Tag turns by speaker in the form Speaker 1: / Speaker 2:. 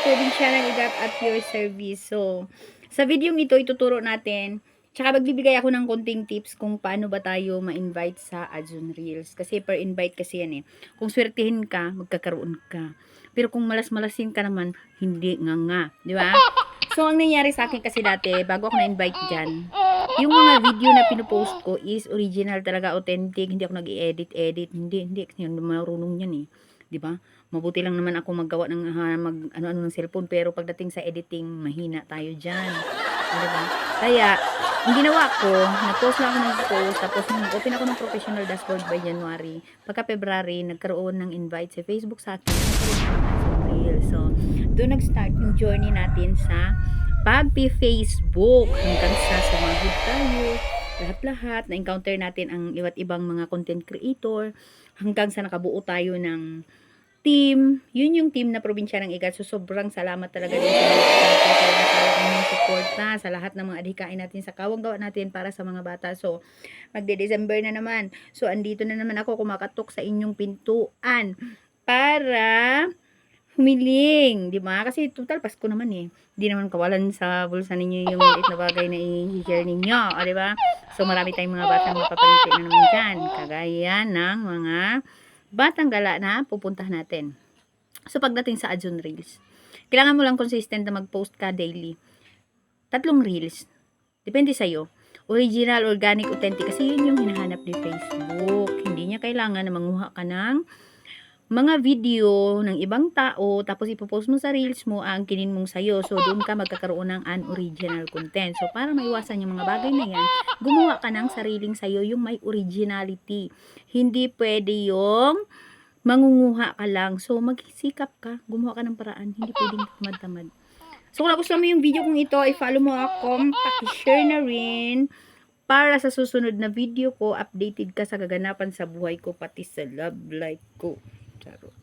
Speaker 1: Probinsyanang Igat at Pure Service. So, sa video ito, ituturo natin, tsaka magbibigay ako ng konting tips kung paano ba tayo ma-invite sa Azun Reels. Kasi per invite kasi yan eh. Kung swertihin ka, magkakaroon ka. Pero kung malas-malasin ka naman, hindi nga. Di ba? So, ang nangyari sa akin kasi dati, bago ako na-invite dyan, yung mga video na pinupost ko is original talaga, authentic. Hindi ako nag-i-edit. Hindi. Kasi yung marunong yan eh. Di ba? Mabuti lang naman ako maggawa ng ano-ano ng cellphone, pero pagdating sa editing, mahina tayo diyan. Di ba? Kaya ang ginawa ko, nag-post lang ako ng post, tapos nag-open ako ng professional dashboard by January. Pagka February, nagkaroon ng invite sa Facebook sa akin. So, doon nag-start yung journey natin sa pag-Facebook hanggang sa sumahod tayo. Lahat-lahat, na-encounter natin ang iba't ibang mga content creator hanggang sa nakabuo tayo ng team. Yun yung team na Probinsya ng Igat. So, sobrang salamat talaga din sa inyong suporta sa lahat ng mga adhikain natin sa kawang gawa natin para sa mga bata. So, magde-December na naman. So, andito na naman ako kumakatok sa inyong pintuan para humiling, di ba? Kasi total Pasko naman eh. Hindi naman kawalan sa bulsa ninyo yung maliit na bagay na i-share ninyo, di ba? So marami tayong mga batang mapapangiti na naman dyan. Kagaya ng mga batang gala na pupuntahan natin. So pagdating sa Azun Reels, kailangan mo lang consistent na mag-post ka daily. 3 reels. Depende sa'yo. Original, organic, authentic. Kasi yun yung hinahanap ni Facebook. Hindi niya kailangan na manguha ka ng mga video ng ibang tao, tapos ipopost mo sa reels mo, ang kinin mong sayo. So, doon ka magkakaroon ng unoriginal content. So, para maiwasan yung mga bagay na yan, gumawa ka ng sariling sayo, yung may originality. Hindi pwede yung mangunguha ka lang. So, magsikap ka, gumawa ka ng paraan. Hindi pwedeng tamad-tamad. So, kung nagustuhan mo yung video kong ito, i-follow mo ako, paki-share na rin. Para sa susunod na video ko, updated ka sa kaganapan sa buhay ko, pati sa love life ko. Charo.